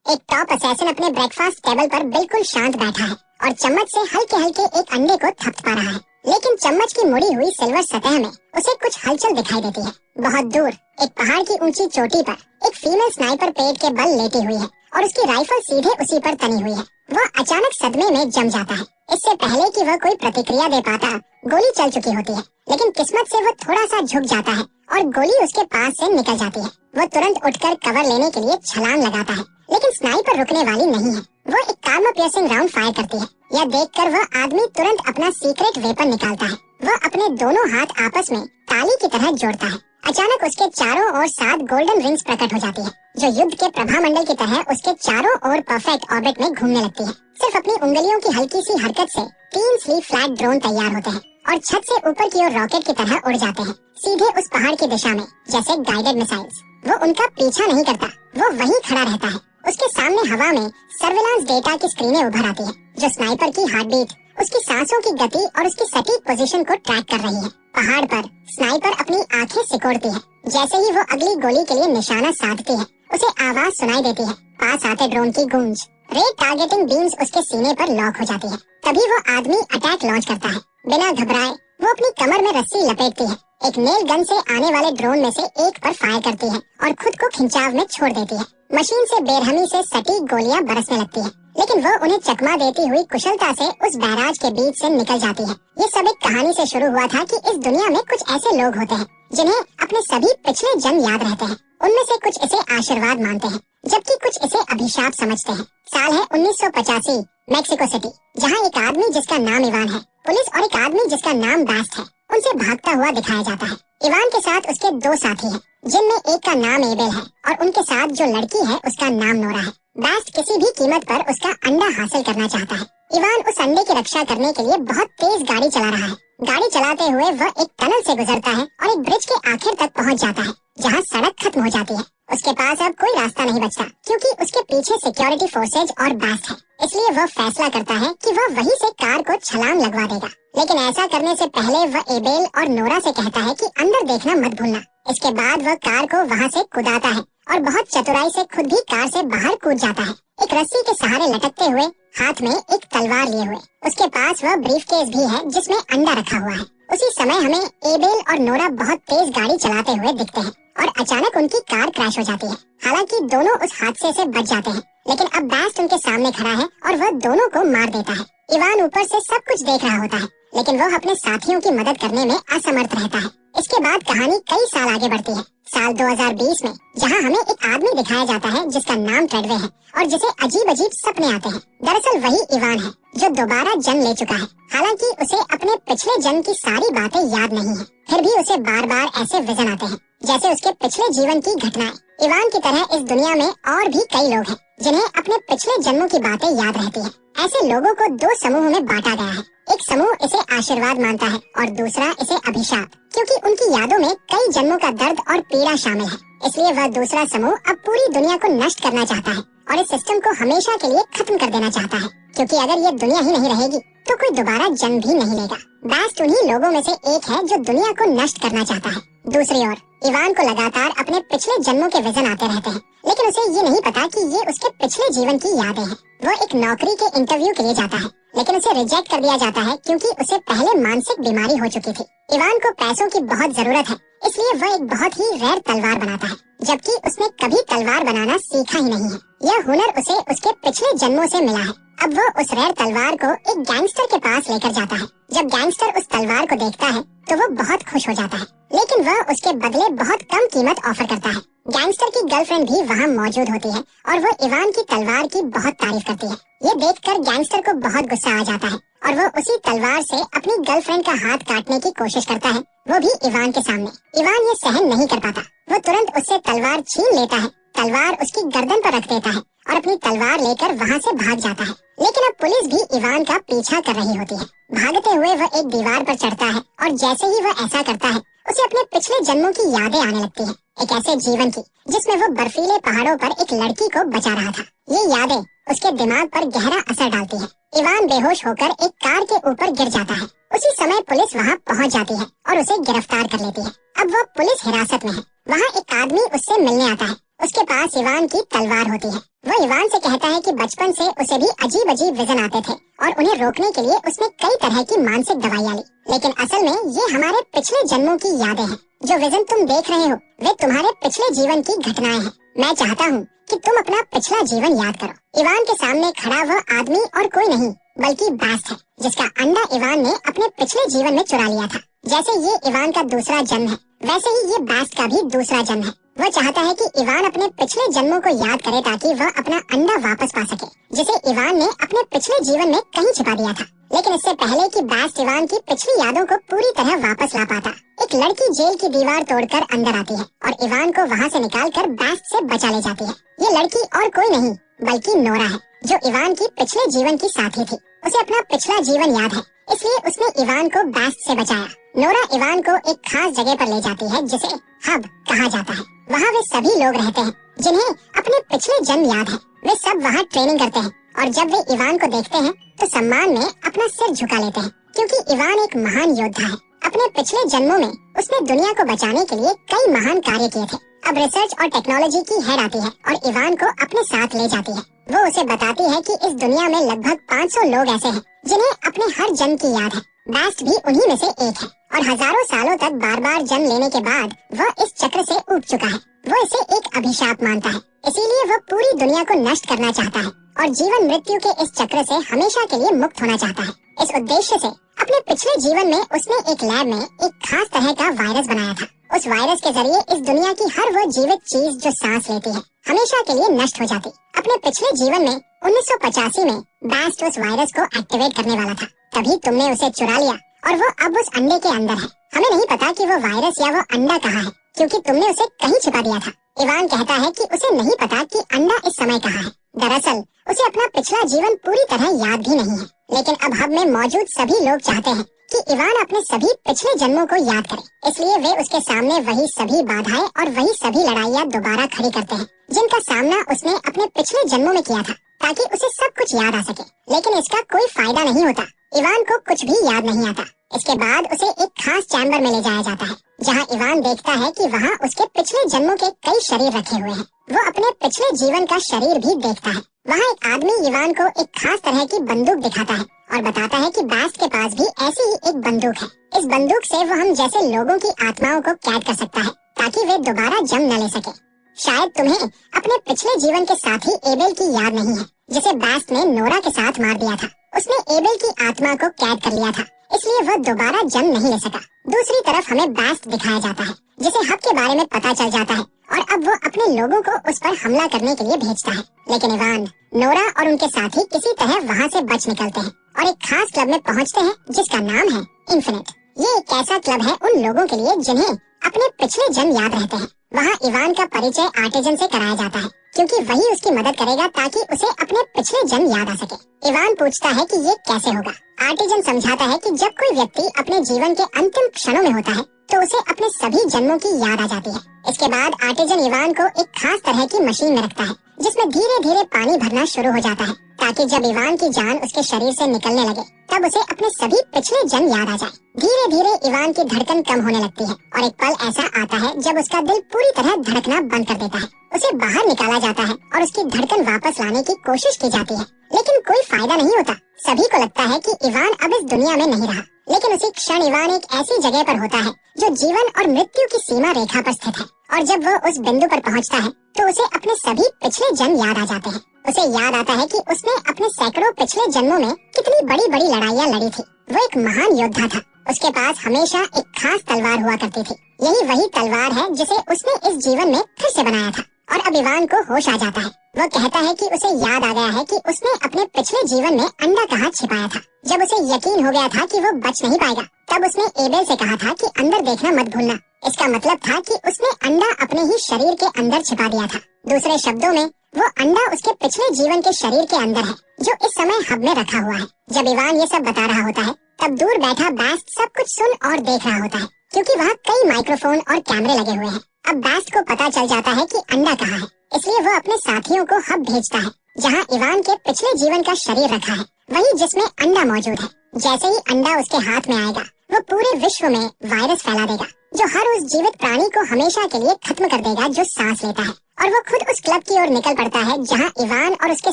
एक top assassin अपने breakfast table पर बिल्कुल शांत बैठा है और चम्मच से हल्के हल्के एक अंडे को थपथपा रहा है। लेकिन चम्मच की मुड़ी हुई सिल्वर सतह में उसे कुछ हलचल दिखाई देती है। बहुत दूर एक पहाड़ की ऊंची चोटी पर एक फीमेल स्नाइपर पेट के बल लेटी हुई है और उसकी राइफल सीधे उसी पर तनी हुई है। वह अचानक सदमे में जम जाता है। इससे पहले कि वह कोई प्रतिक्रिया दे पाता, गोली चल चुकी होती है, लेकिन किस्मत से वह थोड़ा सा झुक जाता है और गोली उसके पास से निकल जाती है। वह तुरंत उठकर कवर लेने के लिए छलांग लगाता है, लेकिन स्नाइपर रुकने वाली नहीं है। वो एक कार्मा पियर्सिंग राउंड फायर करती है। यह देखकर वह आदमी तुरंत अपना सीक्रेट वेपन निकालता है। वह अपने दोनों हाथ आपस में ताली की तरह जोड़ता है। अचानक उसके चारों ओर 7 गोल्डन रिंग्स प्रकट हो जाती है, जो युद्ध के प्रभामंडल की तरह उसके चारों ओर परफेक्ट ऑर्बिट में घूमने लगती है। सिर्फ अपनी उंगलियों की हल्की सी हरकत से 3 स्लीप फ्लैट ड्रोन तैयार होते हैं और छत से ऊपर की ओर रॉकेट की तरह उड़ जाते हैं, सीधे उस पहाड़ की दिशा में, जैसे गाइडेड मिसाइल्स। वो उनका पीछा नहीं करता, वो वहीं खड़ा रहता है। उसके सामने हवा में सर्विलांस डेटा की स्क्रीनें उभर आती है, जो स्नाइपर की हार्ट बीट, उसकी सांसों की गति और उसकी सटीक पोजीशन को ट्रैक कर रही है। पहाड़ पर स्नाइपर अपनी आंखें सिकोड़ती है। जैसे ही वो अगली गोली के लिए निशाना साधती है, उसे आवाज सुनाई देती है, पास आते ड्रोन की गूंज। रेड टारगेटिंग बीम्स उसके सीने पर लॉक हो जाती है। तभी वो आदमी अटैक लॉन्च करता है। बिना घबराए वो अपनी कमर में रस्सी लपेटती है, एक नेल गन से आने वाले ड्रोन में से एक पर फायर करती है और खुद को खिंचाव में छोड़ देती है। मशीन से बेरहमी से सटीक गोलियां बरसने लगती है, लेकिन वो उन्हें चकमा देती हुई कुशलता से उस बैराज के बीच से निकल जाती है। ये सब एक कहानी से शुरू हुआ था कि इस दुनिया में कुछ ऐसे लोग होते हैं जिन्हें अपने सभी पिछले जन्म याद रहते हैं। उनमें से कुछ इसे आशीर्वाद मानते हैं, जबकि कुछ इसे अभिशाप समझते हैं। साल है 1985, मैक्सिको सिटी, जहाँ एक आदमी जिसका नाम इवान है, पुलिस और एक आदमी जिसका नाम बेस्ट है, उनसे भागता हुआ दिखाया जाता है। इवान के साथ उसके 2 साथी हैं, जिनमें एक का नाम एबेल है और उनके साथ जो लड़की है उसका नाम नोरा है। बेस्ट किसी भी कीमत पर उसका अंडा हासिल करना चाहता है। इवान उस अंडे की रक्षा करने के लिए बहुत तेज गाड़ी चला रहा है। गाड़ी चलाते हुए वह एक टनल से गुजरता है और एक ब्रिज के आखिर तक पहुंच जाता है, जहां सड़क खत्म हो जाती है। उसके पास अब कोई रास्ता नहीं बचता, क्योंकि उसके पीछे सिक्योरिटी फोर्सेज और बेस्ट है। इसलिए वह फैसला करता है कि वह वहीं से कार को छलांग लगवा देगा। लेकिन ऐसा करने से पहले वह एबेल और नोरा से कहता है कि अंदर देखना मत भूलना। इसके बाद वह कार को वहाँ से कुदाता है और बहुत चतुराई से खुद भी कार से बाहर कूद जाता है, एक रस्सी के सहारे लटकते हुए, हाथ में एक तलवार लिए हुए। उसके पास वह ब्रीफकेस भी है जिसमें अंडा रखा हुआ है। उसी समय हमें एबेल और नोरा बहुत तेज गाड़ी चलाते हुए दिखते हैं और अचानक उनकी कार क्रैश हो जाती है। हालांकि दोनों उस हादसे से बच जाते हैं, लेकिन अब बेस्ट उनके सामने खड़ा है और वह दोनों को मार देता है। इवान ऊपर से सब कुछ देख रहा होता है, लेकिन वह अपने साथियों की मदद करने में असमर्थ रहता है। इसके बाद कहानी कई साल आगे बढ़ती है। साल 2020 में, जहां हमें एक आदमी दिखाया जाता है जिसका नाम ट्रेडवे है और जिसे अजीब अजीब सपने आते हैं। दरअसल वही इवान है जो दोबारा जन्म ले चुका है। हालांकि उसे अपने पिछले जन्म की सारी बातें याद नहीं है, फिर भी उसे बार बार ऐसे विजन आते हैं जैसे उसके पिछले जीवन की घटनाएं। इवान की तरह इस दुनिया में और भी कई लोग हैं जिन्हें अपने पिछले जन्मों की बातें याद रहती है। ऐसे लोगों को 2 समूहों में बांटा गया है। एक समूह इसे आशीर्वाद मानता है और दूसरा इसे अभिशाप, क्योंकि उनकी यादों में कई जन्मों का दर्द और पीड़ा शामिल है। इसलिए वह दूसरा समूह अब पूरी दुनिया को नष्ट करना चाहता है और इस सिस्टम को हमेशा के लिए खत्म कर देना चाहता है, क्योंकि अगर ये दुनिया ही नहीं रहेगी तो कोई दोबारा जन्म भी नहीं लेगा। बेस्ट उन्हीं लोगों में से एक है जो दुनिया को नष्ट करना चाहता है। दूसरी ओर इवान को लगातार अपने पिछले जन्मों के विजन आते रहते हैं, लेकिन उसे ये नहीं पता कि ये उसके पिछले जीवन की यादें हैं। वो एक नौकरी के इंटरव्यू के लिए जाता है, लेकिन उसे रिजेक्ट कर दिया जाता है क्योंकि उसे पहले मानसिक बीमारी हो चुकी थी। इवान को पैसों की बहुत जरूरत है, इसलिए वह एक बहुत ही रेयर तलवार बनाता है, जबकि उसने कभी तलवार बनाना सीखा ही नहीं है। यह हुनर उसे उसके पिछले जन्मों से मिला है। अब वो उस रेयर तलवार को एक गैंगस्टर के पास लेकर जाता है। जब गैंगस्टर उस तलवार को देखता है तो वो बहुत खुश हो जाता है, लेकिन वह उसके बदले बहुत कम कीमत ऑफर करता है। गैंगस्टर की गर्लफ्रेंड भी वहाँ मौजूद होती है और वो इवान की तलवार की बहुत तारीफ करती है। ये देखकर गैंगस्टर को बहुत गुस्सा आ जाता है और वो उसी तलवार से अपनी गर्लफ्रेंड का हाथ काटने की कोशिश करता है, वो भी इवान के सामने। इवान ये सहन नहीं कर पाता, वो तुरंत उससे तलवार छीन लेता है, तलवार उसकी गर्दन पर रख देता है और अपनी तलवार लेकर वहाँ से भाग जाता है। लेकिन अब पुलिस भी इवान का पीछा कर रही होती है। भागते हुए वह एक दीवार पर चढ़ता है और जैसे ही वह ऐसा करता है, उसे अपने पिछले जन्मों की यादें आने लगती है, एक ऐसे जीवन की जिसमें वो बर्फीले पहाड़ों पर एक लड़की को बचा रहा था। ये यादें उसके दिमाग पर गहरा असर डालती है। इवान बेहोश होकर एक कार के ऊपर गिर जाता है। उसी समय पुलिस वहाँ पहुँच जाती है और उसे गिरफ्तार कर लेती है। अब वो पुलिस हिरासत में है। वहाँ एक आदमी उससे मिलने आता है उसके पास इवान की तलवार होती है। वो इवान से कहता है कि बचपन से उसे भी अजीब अजीब विजन आते थे और उन्हें रोकने के लिए उसने कई तरह की मानसिक दवाइयाँ ली, लेकिन असल में ये हमारे पिछले जन्मों की यादें हैं। जो विजन तुम देख रहे हो वे तुम्हारे पिछले जीवन की घटनाएं हैं। मैं चाहता हूँ कि तुम अपना पिछला जीवन याद करो। इवान के सामने खड़ा वह आदमी और कोई नहीं बल्कि बास्ट है, जिसका अंडा इवान ने अपने पिछले जीवन में चुरा लिया था। जैसे ये इवान का दूसरा जन्म है, वैसे ही ये बास्ट का भी दूसरा जन्म है। वो चाहता है कि इवान अपने पिछले जन्मों को याद करे ताकि वह अपना अंडा वापस पा सके, जिसे इवान ने अपने पिछले जीवन में कहीं छिपा दिया था। लेकिन इससे पहले कि बास्ट इवान की पिछली यादों को पूरी तरह वापस ला पाता, एक लड़की जेल की दीवार तोड़कर अंदर आती है और इवान को वहाँ से निकालकर बास्ट से बचा ले जाती है। ये लड़की और कोई नहीं बल्कि नोरा है, जो इवान की पिछले जीवन की साथी थी। उसे अपना पिछला जीवन याद है, इसलिए उसने इवान को बास्ट से बचाया। नोरा इवान को एक खास जगह पर ले जाती है जिसे हब कहा जाता है। वहाँ वे सभी लोग रहते हैं जिन्हें अपने पिछले जन्म याद है। वे सब वहाँ ट्रेनिंग करते हैं और जब वे इवान को देखते हैं तो सम्मान में अपना सिर झुका लेते हैं, क्योंकि इवान एक महान योद्धा है। अपने पिछले जन्मों में उसने दुनिया को बचाने के लिए कई महान कार्य किए थे। अब रिसर्च और टेक्नोलॉजी की हेड आती है और इवान को अपने साथ ले जाती है। वो उसे बताती है कि इस दुनिया में लगभग 500 लोग ऐसे हैं जिन्हें अपने हर जन्म की याद है। बास्ट भी उन्हीं में से एक है और हजारों सालों तक बार बार जन्म लेने के बाद वह इस चक्र से ऊब चुका है। वो इसे एक अभिशाप मानता है, इसीलिए वह पूरी दुनिया को नष्ट करना चाहता है और जीवन मृत्यु के इस चक्र से हमेशा के लिए मुक्त होना चाहता है। इस उद्देश्य से अपने पिछले जीवन में उसने एक लैब में एक खास तरह का वायरस बनाया था। उस वायरस के जरिए इस दुनिया की हर वो जीवित चीज जो सांस लेती है हमेशा के लिए नष्ट हो जाती। अपने पिछले जीवन में 1985 में बास्ट उस वायरस को एक्टिवेट करने वाला था, तभी तुमने उसे चुरा लिया और वो अब उस अंडे के अंदर है। हमें नहीं पता कि वो वायरस या वो अंडा कहाँ है, क्योंकि तुमने उसे कहीं छिपा दिया था। इवान कहता है कि उसे नहीं पता कि अंडा इस समय कहाँ है। दरअसल उसे अपना पिछला जीवन पूरी तरह याद भी नहीं है, लेकिन अब हब में मौजूद सभी लोग चाहते हैं कि इवान अपने सभी पिछले जन्मों को याद करे, इसलिए वे उसके सामने वही सभी बाधाएं और वही सभी लड़ाइयाँ दोबारा खड़ी करते हैं जिनका सामना उसने अपने पिछले जन्मों में किया था, ताकि उसे सब कुछ याद आ सके। लेकिन इसका कोई फायदा नहीं होता, इवान को कुछ भी याद नहीं आता। इसके बाद उसे एक खास चैम्बर में ले जाया जाता है, जहाँ इवान देखता है कि वहाँ उसके पिछले जन्मों के कई शरीर रखे हुए हैं। वो अपने पिछले जीवन का शरीर भी देखता है। वहाँ एक आदमी इवान को एक खास तरह की बंदूक दिखाता है और बताता है कि बास्ट के पास भी ऐसी ही एक बंदूक है। इस बंदूक से वो हम जैसे लोगों की आत्माओं को कैद कर सकता है ताकि वे दोबारा जन्म न ले सके। शायद तुम्हें अपने पिछले जीवन के साथी एबेल की याद नहीं है, जिसे बास्ट ने नोरा के साथ मार दिया था। उसने एबेल की आत्मा को कैद कर लिया था, इसलिए वह दोबारा जन्म नहीं ले सका। दूसरी तरफ हमें बास्ट दिखाया जाता है, जिसे हब के बारे में पता चल जाता है और अब वो अपने लोगों को उस पर हमला करने के लिए भेजता है। लेकिन इवान, नोरा और उनके साथी किसी तरह वहाँ से बच निकलते हैं और एक खास क्लब में पहुँचते हैं जिसका नाम है इन्फिनिट। ये एक ऐसा क्लब है उन लोगों के लिए जिन्हें अपने पिछले जन्म याद रहते हैं। वहाँ इवान का परिचय आर्टिजन से कराया जाता है, क्योंकि वही उसकी मदद करेगा ताकि उसे अपने पिछले जन्म याद आ सके। इवान पूछता है कि ये कैसे होगा। आर्टिजन समझाता है कि जब कोई व्यक्ति अपने जीवन के अंतिम क्षणों में होता है तो उसे अपने सभी जन्मों की याद आ जाती है। इसके बाद आर्टिजन इवान को एक खास तरह की मशीन में रखता है, जिसमें धीरे धीरे पानी भरना शुरू हो जाता है, ताकि जब इवान की जान उसके शरीर से निकलने लगे तब उसे अपने सभी पिछले जन्म याद आ जाए। धीरे धीरे इवान की धड़कन कम होने लगती है और एक पल ऐसा आता है जब उसका दिल पूरी तरह धड़कना बंद कर देता है। उसे बाहर निकाला जाता है और उसकी धड़कन वापस लाने की कोशिश की जाती है, लेकिन कोई फायदा नहीं होता। सभी को लगता है कि इवान अब इस दुनिया में नहीं रहा, लेकिन उसी क्षण इवान एक ऐसी जगह पर होता है जो जीवन और मृत्यु की सीमा रेखा पर स्थित है, और जब वो उस बिंदु पर पहुंचता है तो उसे अपने सभी पिछले जन्म याद आ जाते हैं। उसे याद आता है कि उसने अपने सैकड़ों पिछले जन्मों में कितनी बड़ी बड़ी लड़ाइयाँ लड़ी थी। वो एक महान योद्धा था। उसके पास हमेशा एक खास तलवार हुआ करती थी। यही वही तलवार है जिसे उसने इस जीवन में फिर से बनाया था। और अब इवान को होश आ जाता है। वो कहता है कि उसे याद आ गया है कि उसने अपने पिछले जीवन में अंडा कहाँ छिपाया था। जब उसे यकीन हो गया था कि वो बच नहीं पाएगा, तब उसने एबेल से कहा था कि अंदर देखना मत भूलना। इसका मतलब था कि उसने अंडा अपने ही शरीर के अंदर छिपा दिया था। दूसरे शब्दों में वो अंडा उसके पिछले जीवन के शरीर के अंदर है, जो इस समय हब में रखा हुआ है। जब इवान ये सब बता रहा होता है, तब दूर बैठा बास्ट सब कुछ सुन और देख रहा होता है, क्योंकि वहाँ कई माइक्रोफोन और कैमरे लगे हुए हैं। अब बास्ट को पता चल जाता है कि अंडा कहाँ है, इसलिए वो अपने साथियों को हब भेजता है, जहाँ इवान के पिछले जीवन का शरीर रखा है, वही जिसमें अंडा मौजूद है। जैसे ही अंडा उसके हाथ में आएगा, वो पूरे विश्व में वायरस फैला देगा, जो हर उस जीवित प्राणी को हमेशा के लिए खत्म कर देगा जो सांस लेता है। और वो खुद उस क्लब की ओर निकल पड़ता है जहाँ इवान और उसके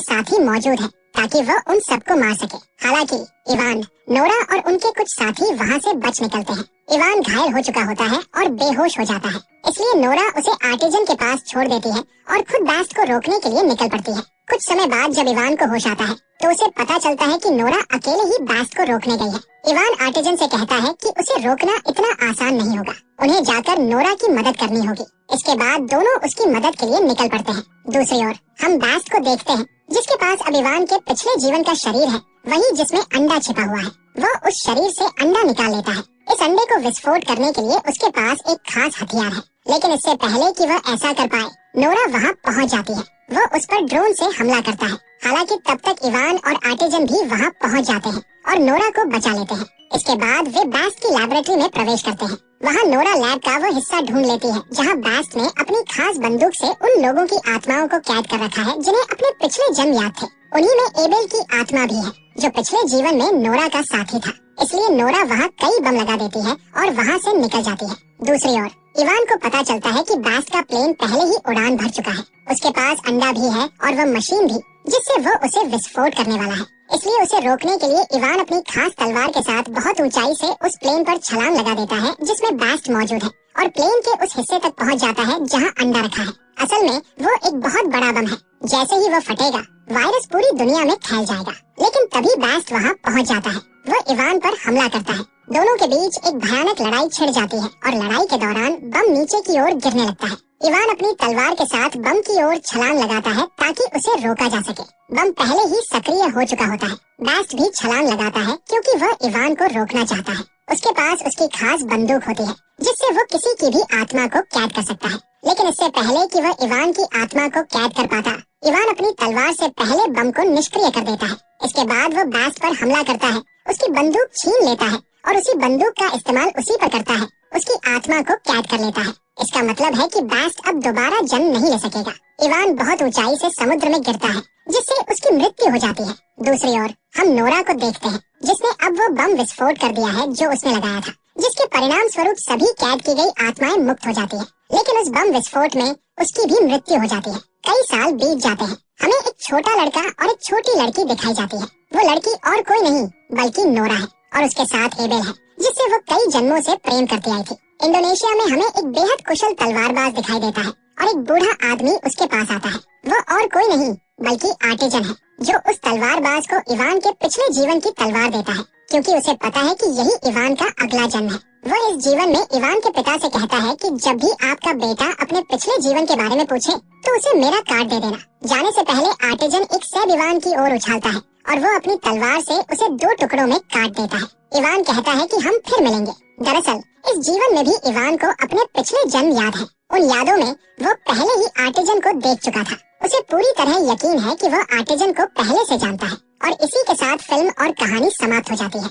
साथी मौजूद हैं, ताकि वह उन सबको मार सके। हालांकि इवान, नोरा और उनके कुछ साथी वहाँ से बच निकलते हैं। इवान घायल हो चुका होता है और बेहोश हो जाता है, इसलिए नोरा उसे आर्टिजन के पास छोड़ देती है और खुद बेस्ट को रोकने के लिए निकल पड़ती है। कुछ समय बाद जब इवान को होश आता है तो उसे पता चलता है कि नोरा अकेले ही बेस्ट को रोकने गई है। इवान आर्टिजन से कहता है कि उसे रोकना इतना आसान नहीं होगा, उन्हें जाकर नोरा की मदद करनी होगी। इसके बाद दोनों उसकी मदद के लिए निकल पड़ते हैं। दूसरी ओर हम बेस्ट को देखते हैं, जिसके पास अब इवान के पिछले जीवन का शरीर है, वही जिसमें अंडा छिपा हुआ है। वह उस शरीर से अंडा निकाल लेता है। इस अंडे को विस्फोट करने के लिए उसके पास एक खास हथियार है, लेकिन इससे पहले कि वह ऐसा कर पाए, नोरा वहाँ पहुँच जाती है। वो उस पर ड्रोन से हमला करता है। हालांकि तब तक इवान और आर्टिजन भी वहाँ पहुँच जाते हैं और नोरा को बचा लेते हैं। इसके बाद वे बेस्ट की लैबोरेटरी में प्रवेश करते हैं। वहाँ नोरा लैब का वो हिस्सा ढूंढ लेती है जहाँ बेस्ट ने अपनी खास बंदूक से उन लोगों की आत्माओं को कैद कर रखा है जिन्हें अपने पिछले जन्म याद थे। उन्हीं में एबेल की आत्मा भी है, जो पिछले जीवन में नोरा का साथी था। इसलिए नोरा वहाँ कई बम लगा देती है और वहाँ से निकल जाती है। दूसरी ओर इवान को पता चलता है कि बेस्ट का प्लेन पहले ही उड़ान भर चुका है। उसके पास अंडा भी है और वह मशीन भी, जिससे वो उसे विस्फोट करने वाला है। इसलिए उसे रोकने के लिए इवान अपनी खास तलवार के साथ बहुत ऊंचाई से उस प्लेन पर छलांग लगा देता है जिसमें बेस्ट मौजूद है और प्लेन के उस हिस्से तक पहुंच जाता है जहां अंडा रखा है। असल में वो एक बहुत बड़ा बम है। जैसे ही वो फटेगा, वायरस पूरी दुनिया में फैल जाएगा। लेकिन तभी बेस्ट वहां पहुंच जाता है। वो इवान पर हमला करता है। दोनों के बीच एक भयानक लड़ाई छिड़ जाती है और लड़ाई के दौरान बम नीचे की ओर गिरने लगता है। इवान अपनी तलवार के साथ बम की ओर छलांग लगाता है ताकि उसे रोका जा सके। बम पहले ही सक्रिय हो चुका होता है। बेस्ट भी छलांग लगाता है क्योंकि वह इवान को रोकना चाहता है। उसके पास उसकी खास बंदूक होती है जिससे वो किसी की भी आत्मा को कैद कर सकता है। लेकिन इससे पहले कि वह इवान की आत्मा को कैद कर पाता, इवान अपनी तलवार से पहले बम को निष्क्रिय कर देता है। इसके बाद वो बेस्ट पर हमला करता है, उसकी बंदूक छीन लेता है और उसी बंदूक का इस्तेमाल उसी पर करता है। उसकी आत्मा को कैद कर लेता है। इसका मतलब है कि बेस्ट अब दोबारा जन्म नहीं ले सकेगा। इवान बहुत ऊंचाई से समुद्र में गिरता है जिससे उसकी मृत्यु हो जाती है। दूसरी ओर हम नोरा को देखते हैं जिसने अब वो बम विस्फोट कर दिया है जो उसने लगाया था, जिसके परिणाम स्वरूप सभी कैद की गई आत्माएं मुक्त हो जाती है। लेकिन उस बम विस्फोट में उसकी भी मृत्यु हो जाती है। कई साल बीत जाते हैं। हमें एक छोटा लड़का और एक छोटी लड़की दिखाई जाती है। वो लड़की और कोई नहीं बल्कि नोरा है और उसके साथ एबेल है, जिससे वो कई जन्मों से प्रेम करती आई थी। इंडोनेशिया में हमें एक बेहद कुशल तलवारबाज दिखाई देता है और एक बूढ़ा आदमी उसके पास आता है। वो और कोई नहीं बल्कि आर्टिजन है, जो उस तलवारबाज को इवान के पिछले जीवन की तलवार देता है, क्योंकि उसे पता है कि यही इवान का अगला जन्म है। वो इस जीवन में इवान के पिता से कहता है कि जब भी आपका बेटा अपने पिछले जीवन के बारे में पूछे तो उसे मेरा कार्ड दे देना। जाने से पहले आर्टिजन एक सैब इवान की ओर उछालता है और वो अपनी तलवार से उसे 2 टुकड़ों में काट देता है। इवान कहता है कि हम फिर मिलेंगे। दरअसल इस जीवन में भी इवान को अपने पिछले जन्म याद है। उन यादों में वो पहले ही आर्टिजन को देख चुका था। उसे पूरी तरह यकीन है कि वह आर्टिजन को पहले से जानता है और इसी के साथ फिल्म और कहानी समाप्त हो जाती है।